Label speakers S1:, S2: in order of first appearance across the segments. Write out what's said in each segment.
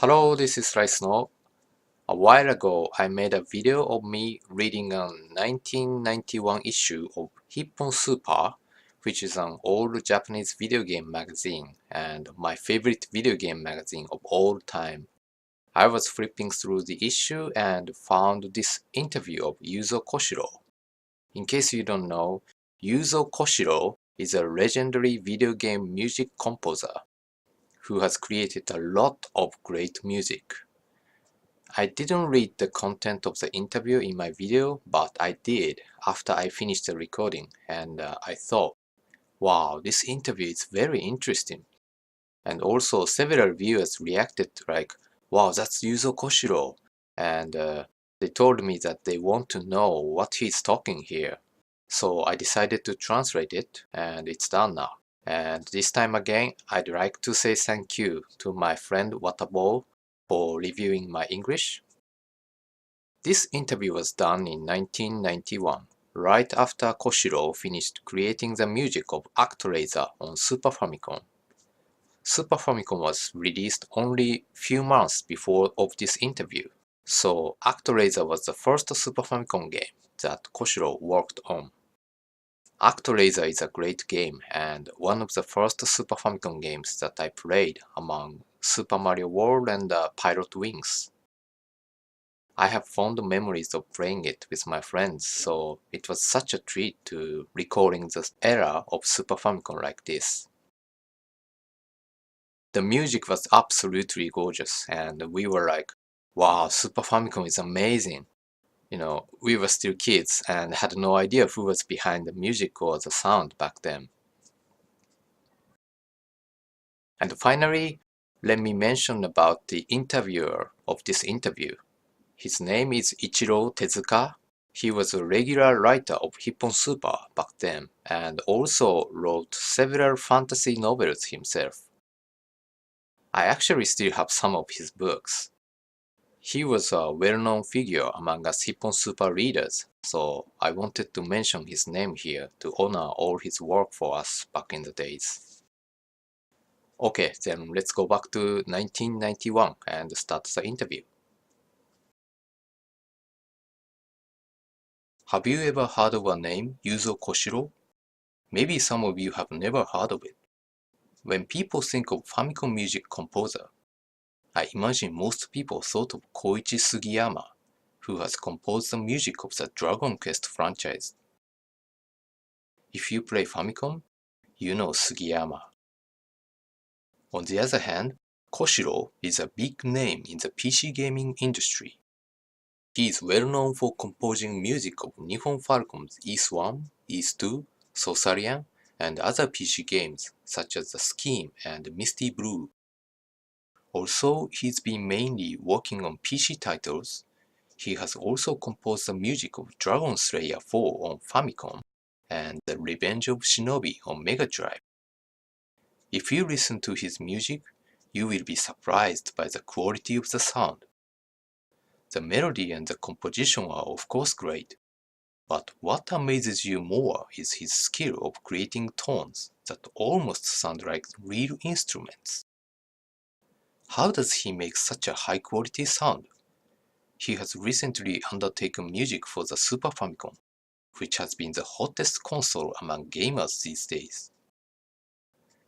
S1: Hello, this is Raisno. A while ago, I made a video of me reading a 1991 issue of Hippon Super, which is an old Japanese video game magazine and my favorite video game magazine of all time. I was flipping through the issue and found this interview of Yuzo Koshiro. In case you don't know, Yuzo Koshiro is a legendary video game music composer who has created a lot of great music. I didn't read the content of the interview in my video, but I did after I finished the recording, and I thought, wow, this interview is very interesting. And also several viewers reacted like, wow, that's Yuzo Koshiro, and they told me that they want to know what he's talking here. So I decided to translate it, and it's done now. And this time again, I'd like to say thank you to my friend watabou for reviewing my English. This interview was done in 1991, right after Koshiro finished creating the music of ActRaiser on Super Famicom. Super Famicom was released only few months before of this interview, so ActRaiser was the first Super Famicom game that Koshiro worked on. ActRaiser is a great game and one of the first Super Famicom games that I played among Super Mario World and Pilot Wings. I have fond memories of playing it with my friends, so it was such a treat to recalling the era of Super Famicom like this. The music was absolutely gorgeous and we were like, wow, Super Famicom is amazing. You know, we were still kids and had no idea who was behind the music or the sound back then. And finally, let me mention about the interviewer of this interview. His name is Ichiro Tezuka. He was a regular writer of Hippon Super back then and also wrote several fantasy novels himself. I actually still have some of his books. He was a well-known figure among us Hippon Super readers, so I wanted to mention his name here to honor all his work for us back in the days. Okay, then let's go back to 1991 and start the interview. Have you ever heard of a name, Yuzo Koshiro? Maybe some of you have never heard of it. When people think of Famicom music composer, I imagine most people thought of Koichi Sugiyama, who has composed the music of the Dragon Quest franchise. If you play Famicom, you know Sugiyama. On the other hand, Koshiro is a big name in the PC gaming industry. He is well known for composing music of Nippon Falcom's Ys 1, Ys 2, Sorcerian, and other PC games such as The Scheme and Misty Blue. Also, he's been mainly working on PC titles. He has also composed the music of Dragon Slayer 4 on Famicom and The Revenge of Shinobi on Mega Drive. If you listen to his music, you will be surprised by the quality of the sound. The melody and the composition are of course great, but what amazes you more is his skill of creating tones that almost sound like real instruments. How does he make such a high-quality sound? He has recently undertaken music for the Super Famicom, which has been the hottest console among gamers these days.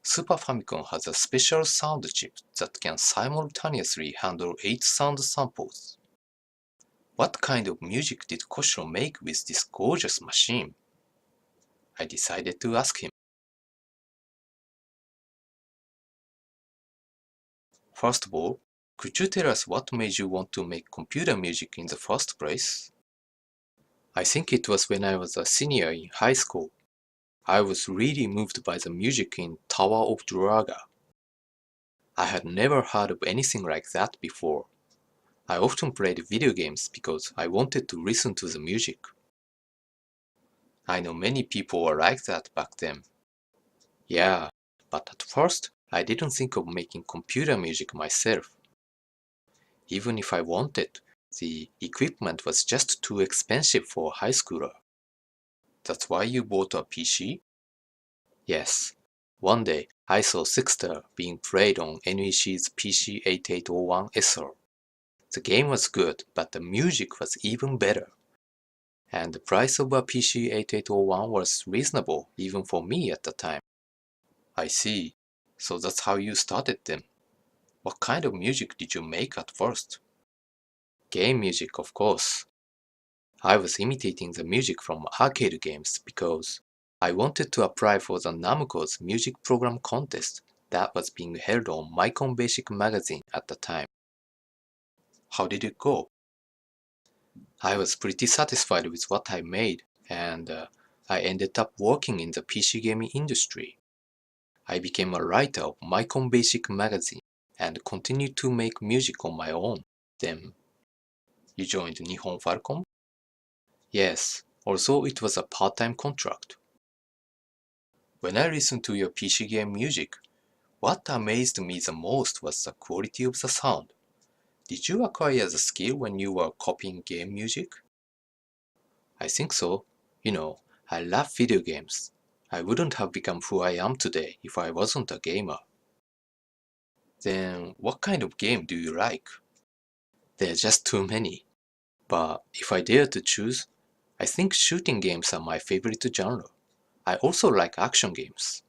S1: Super Famicom has a special sound chip that can simultaneously handle 8 sound samples. What kind of music did Koshiro make with this gorgeous machine? I decided to ask him. First of all, could you tell us what made you want to make computer music in the first place? I think it was when I was a senior in high school. I was really moved by the music in Tower of Draga. I had never heard of anything like that before. I often played video games because I wanted to listen to the music. I know many people were like that back then. Yeah, but at first, I didn't think of making computer music myself. Even if I wanted, the equipment was just too expensive for a high schooler. That's why you bought a PC? Yes. One day, I saw Sixter being played on NEC's PC8801 SR. The game was good, but the music was even better. And the price of a PC8801 was reasonable even for me at the time. I see. So that's how you started then. What kind of music did you make at first? Game music, of course. I was imitating the music from arcade games because I wanted to apply for the Namco's music program contest that was being held on Micon Basic magazine at the time. How did it go? I was pretty satisfied with what I made, and I ended up working in the PC gaming industry. I became a writer of Micon Basic magazine and continued to make music on my own. Then, you joined Nihon Falcom? Yes, although it was a part-time contract. When I listened to your PC game music, what amazed me the most was the quality of the sound. Did you acquire the skill when you were copying game music? I think so. You know, I love video games. I wouldn't have become who I am today if I wasn't a gamer. Then, what kind of game do you like? There are just too many. But if I dare to choose, I think shooting games are my favorite genre. I also like action games.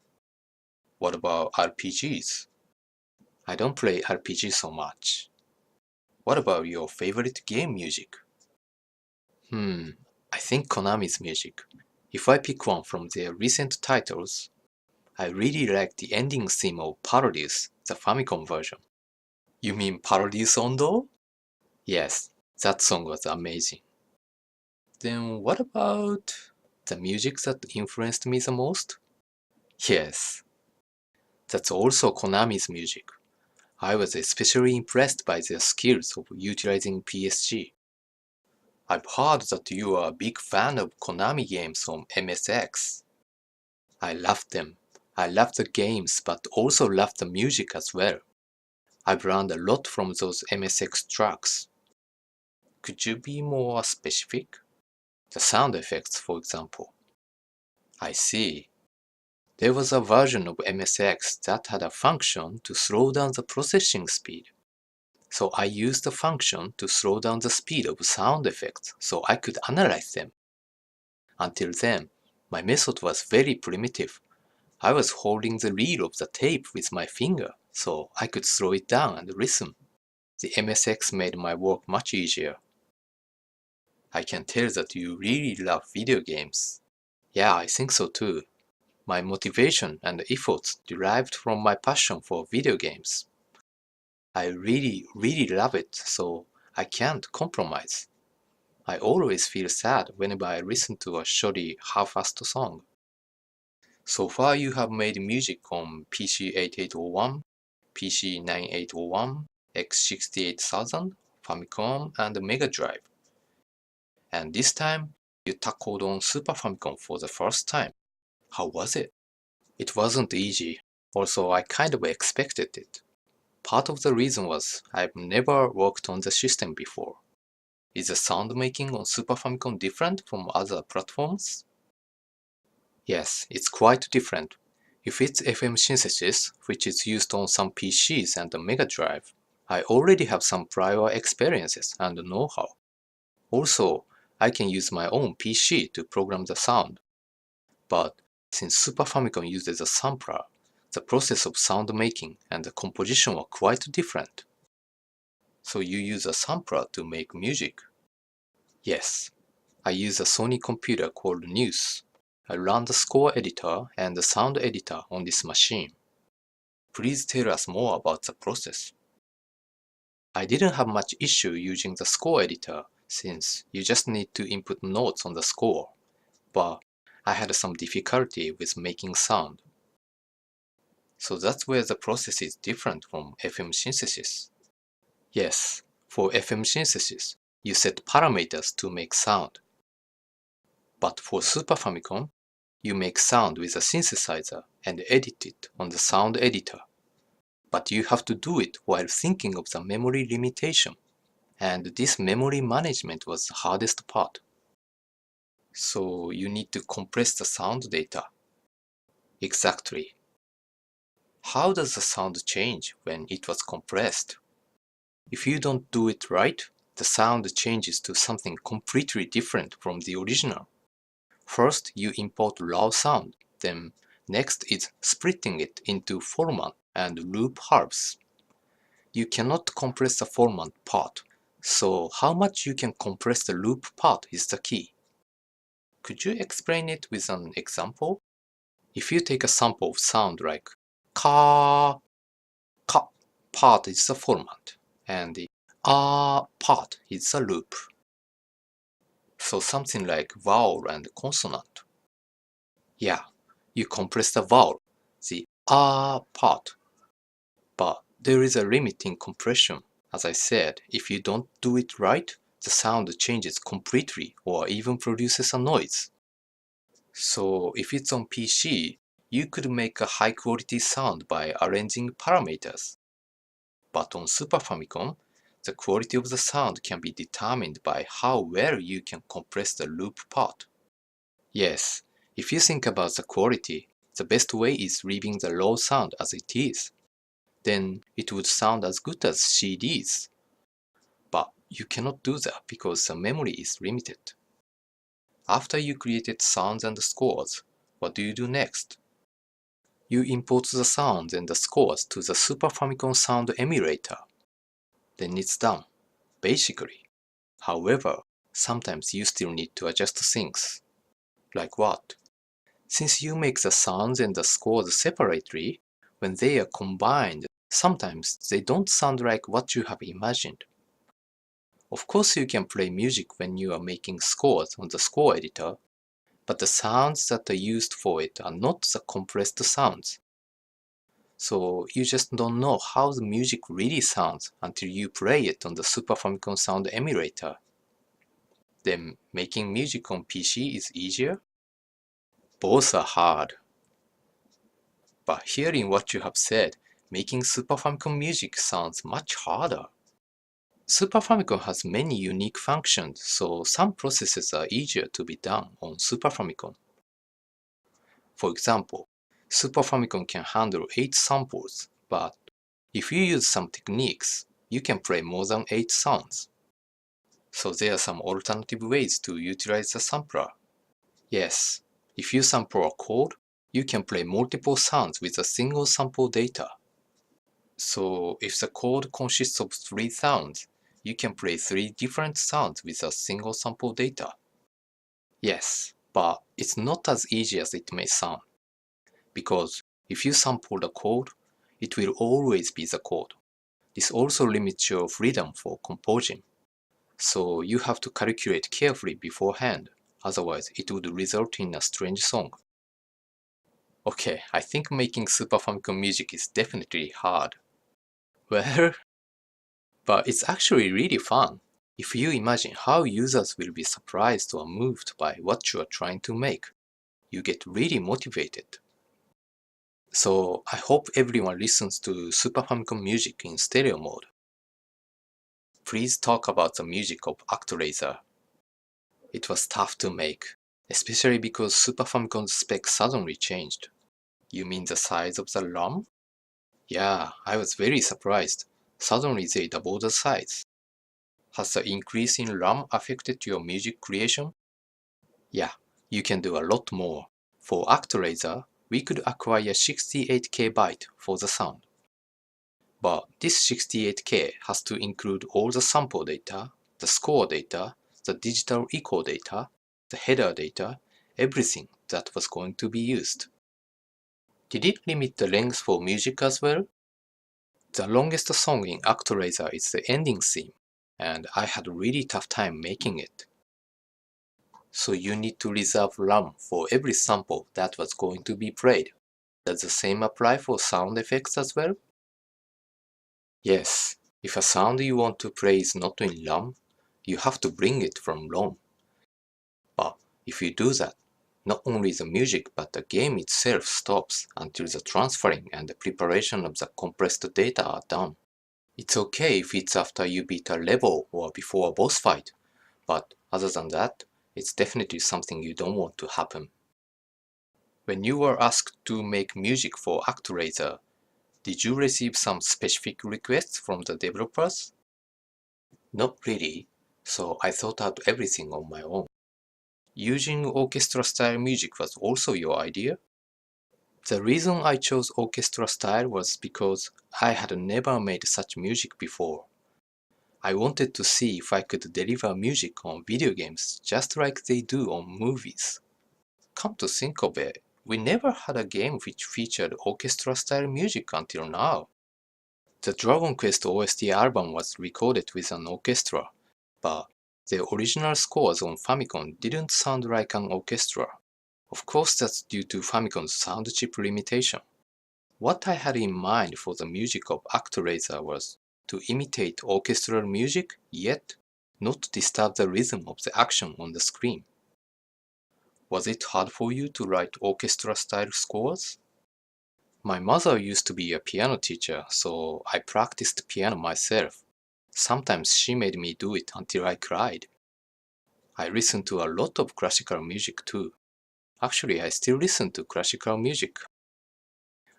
S1: What about RPGs? I don't play RPG so much. What about your favorite game music? I think Konami's music. If I pick one from their recent titles, I really like the ending theme of Parodies, the Famicom version. You mean Parodies Ondo? Yes, that song was amazing. Then what about the music that influenced me the most? Yes, that's also Konami's music. I was especially impressed by their skills of utilizing PSG. I've heard that you are a big fan of Konami games on MSX. I loved them. I loved the games, but also loved the music as well. I've learned a lot from those MSX tracks. Could you be more specific? The sound effects, for example. I see. There was a version of MSX that had a function to slow down the processing speed. So I used the function to slow down the speed of sound effects so I could analyze them. Until then, my method was very primitive. I was holding the reel of the tape with my finger so I could slow it down and listen. The MSX made my work much easier. I can tell that you really love video games. Yeah, I think so too. My motivation and efforts derived from my passion for video games. I really love it, so I can't compromise. I always feel sad whenever I listen to a shoddy, half-assed song. So far you have made music on PC8801, PC9801, X68000, Famicom, and Mega Drive. And this time, you tackled on Super Famicom for the first time. How was it? It wasn't easy. Also, I kind of expected it. Part of the reason was I've never worked on the system before. Is the sound making on Super Famicom different from other platforms? Yes, it's quite different. If it's FM synthesis, which is used on some PCs and the Mega Drive, I already have some prior experiences and know-how. Also, I can use my own PC to program the sound. But since Super Famicom uses a sampler, the process of sound making and the composition are quite different. So you use a sampler to make music? Yes, I use a Sony computer called News. I run the score editor and the sound editor on this machine. Please tell us more about the process. I didn't have much issue using the score editor since you just need to input notes on the score, but I had some difficulty with making sound. So that's where the process is different from FM synthesis. Yes, for FM synthesis, you set parameters to make sound. But for Super Famicom, you make sound with a synthesizer and edit it on the sound editor. But you have to do it while thinking of the memory limitation. And this memory management was the hardest part. So you need to compress the sound data. Exactly. how does the sound change when it was compressed? If you don't do it right, the sound changes to something completely different from the original. First, you import raw sound, then next is splitting it into formant and loop halves. You cannot compress the formant part, so how much you can compress the loop part is the key. Could you explain it with an example? If you take a sample of sound like ka, ka part is the formant, and the part is the loop. So something like vowel and consonant. Yeah, you compress the vowel, the part. But there is a limit in compression. As I said, if you don't do it right, the sound changes completely or even produces a noise. So if it's on PC, you could make a high quality sound by arranging parameters. But on Super Famicom, the quality of the sound can be determined by how well you can compress the loop part. Yes, if you think about the quality, the best way is leaving the raw sound as it is. Then it would sound as good as CDs. But you cannot do that because the memory is limited. After you created sounds and scores, what do you do next? You import the sounds and the scores to the Super Famicom sound emulator. Then it's done, basically. However, sometimes you still need to adjust things. Like what? Since you make the sounds and the scores separately, when they are combined, sometimes they don't sound like what you have imagined. Of course you can play music when you are making scores on the score editor, but the sounds that are used for it are not the compressed sounds. So you just don't know how the music really sounds until you play it on the Super Famicom sound emulator. Then making music on PC is easier? Both are hard. But hearing what you have said, making Super Famicom music sounds much harder. Super Famicom has many unique functions, so some processes are easier to be done on Super Famicom. For example, Super Famicom can handle 8 samples, but if you use some techniques, you can play more than 8 sounds. So there are some alternative ways to utilize the sampler. Yes, if you sample a chord, you can play multiple sounds with a single sample data. So if the chord consists of 3 sounds, you can play 3 different sounds with a single sample data. Yes, but it's not as easy as it may sound. Because if you sample the chord, it will always be the chord. This also limits your freedom for composing. So you have to calculate carefully beforehand, otherwise it would result in a strange song. Okay, I think making Super Famicom music is definitely hard. Well, but it's actually really fun. If you imagine how users will be surprised or moved by what you are trying to make, you get really motivated. So I hope everyone listens to Super Famicom music in stereo mode. Please talk about the music of ActRaiser. It was tough to make, especially because Super Famicom's spec suddenly changed. You mean the size of the RAM? Yeah, I was very surprised. Suddenly they doubled the size. Has the increase in RAM affected your music creation? Yeah, you can do a lot more. For ActRaiser, we could acquire 68K byte for the sound. But this 68K has to include all the sample data, the score data, the digital echo data, the header data, everything that was going to be used. Did it limit the length for music as well? The longest song in ActRaiser is the ending theme, and I had a really tough time making it. So you need to reserve RAM for every sample that was going to be played. Does the same apply for sound effects as well? Yes, if a sound you want to play is not in RAM, you have to bring it from ROM. But if you do that, not only the music but the game itself stops until the transferring and the preparation of the compressed data are done. It's okay if it's after you beat a level or before a boss fight, but other than that, it's definitely something you don't want to happen. When you were asked to make music for ActRaiser, Did you receive some specific requests from the developers? Not really, so I thought out everything on my own. Using orchestra-style music was also your idea? The reason I chose orchestra style was because I had never made such music before. I wanted to see if I could deliver music on video games just like they do on movies. Come to think of it, we never had a game which featured orchestra-style music until now. The Dragon Quest OST album was recorded with an orchestra, but the original scores on Famicom didn't sound like an orchestra. Of course, that's due to Famicom's sound chip limitation. What I had in mind for the music of ActRaiser was to imitate orchestral music, yet not disturb the rhythm of the action on the screen. Was it hard for you to write orchestra-style scores? My mother used to be a piano teacher, so I practiced piano myself. Sometimes she made me do it until I cried. I listened to a lot of classical music too. Actually, I still listen to classical music.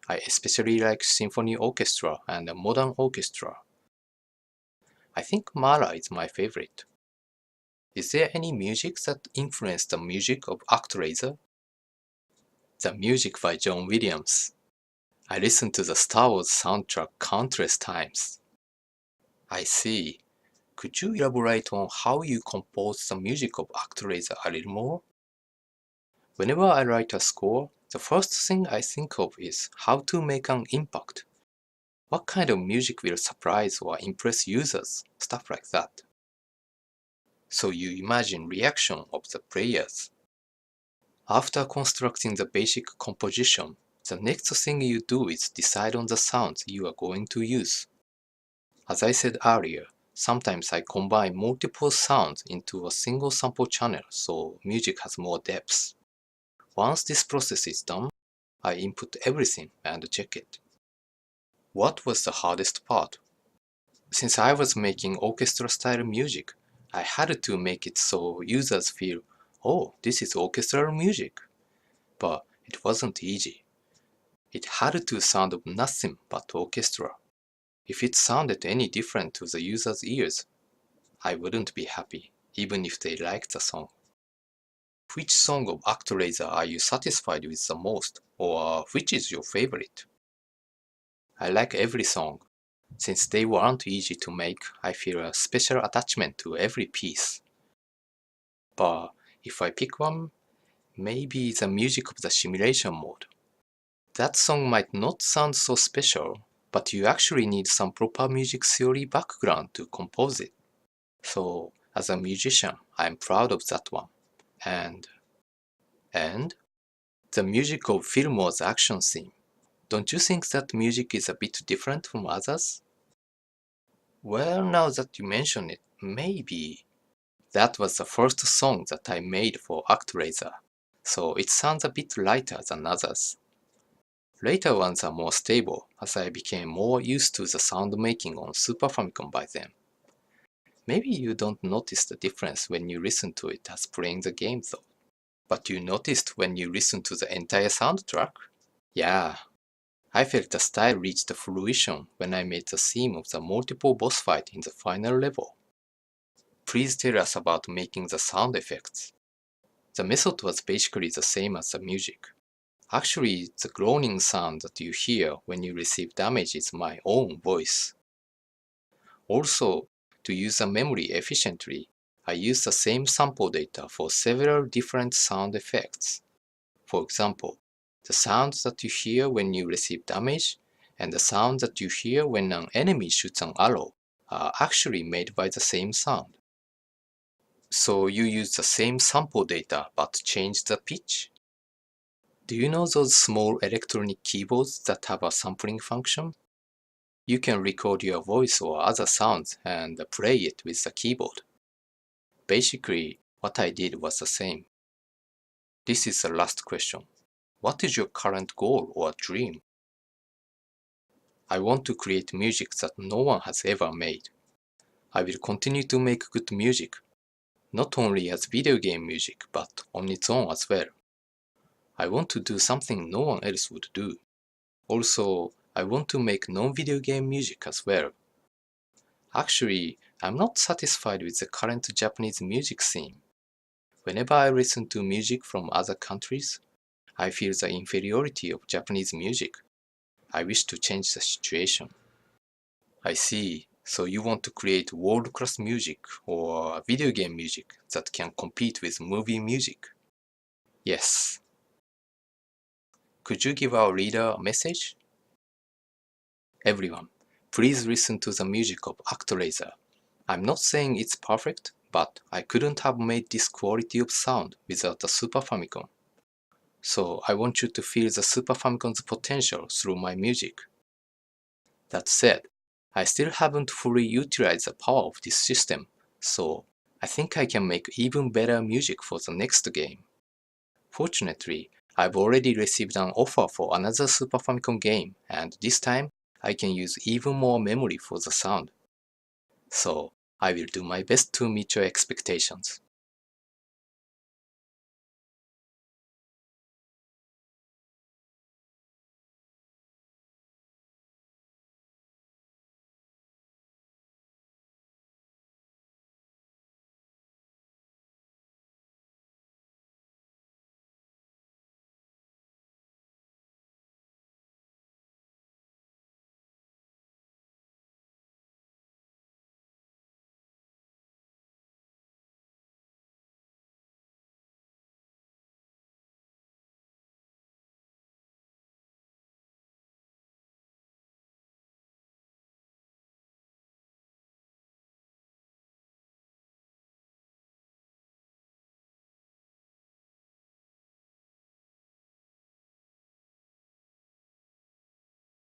S1: I especially like symphony orchestra and modern orchestra. I think Mala is my favorite. Is there any music that influenced the music of ActRaiser? The music by John Williams. I listened to the Star Wars soundtrack countless times. I see. Could you elaborate on how you composed the music of ActRaiser a little more? Whenever I write a score, the first thing I think of is how to make an impact. What kind of music will surprise or impress users? Stuff like that. So you imagine reaction of the players. After constructing the basic composition, the next thing you do is decide on the sounds you are going to use. As I said earlier, sometimes I combine multiple sounds into a single sample channel so music has more depth. Once this process is done, I input everything and check it. What was the hardest part? Since I was making orchestra-style music, I had to make it so users feel, oh, this is orchestral music. But it wasn't easy. It had to sound nothing but orchestra. If it sounded any different to the user's ears, I wouldn't be happy, even if they liked the song. Which song of ActRaiser are you satisfied with the most, or which is your favorite? I like every song. Since they weren't easy to make, I feel a special attachment to every piece. But if I pick one, maybe the music of the simulation mode. That song might not sound so special, but you actually need some proper music theory background to compose it. So, as a musician, I'm proud of that one. And the music of Fillmore's action theme. Don't you think that music is a bit different from others? Well, now that you mention it, maybe. That was the first song that I made for ActRaiser, so it sounds a bit lighter than others. Later ones are more stable, as I became more used to the sound making on Super Famicom by then. Maybe you don't notice the difference when you listen to it as playing the game though. But you noticed when you listened to the entire soundtrack? Yeah. I felt the style reached fruition when I made the theme of the multiple boss fight in the final level. Please tell us about making the sound effects. The method was basically the same as the music. Actually, the groaning sound that you hear when you receive damage is my own voice. Also, to use the memory efficiently, I use the same sample data for several different sound effects. For example, the sounds that you hear when you receive damage and the sound that you hear when an enemy shoots an arrow are actually made by the same sound. So you use the same sample data but change the pitch? Do you know those small electronic keyboards that have a sampling function? You can record your voice or other sounds and play it with the keyboard. Basically, what I did was the same. This is the last question. What is your current goal or dream? I want to create music that no one has ever made. I will continue to make good music, not only as video game music, but on its own as well. I want to do something no one else would do. Also, I want to make non-video game music as well. Actually, I'm not satisfied with the current Japanese music scene. Whenever I listen to music from other countries, I feel the inferiority of Japanese music. I wish to change the situation. I see. So you want to create world-class music or video game music that can compete with movie music? Yes. Could you give our reader a message? Everyone, please listen to the music of ActRaiser. I'm not saying it's perfect, but I couldn't have made this quality of sound without the Super Famicom. So I want you to feel the Super Famicom's potential through my music. That said, I still haven't fully utilized the power of this system, so I think I can make even better music for the next game. Fortunately, I've already received an offer for another Super Famicom game, and this time I can use even more memory for the sound. So I will do my best to meet your expectations.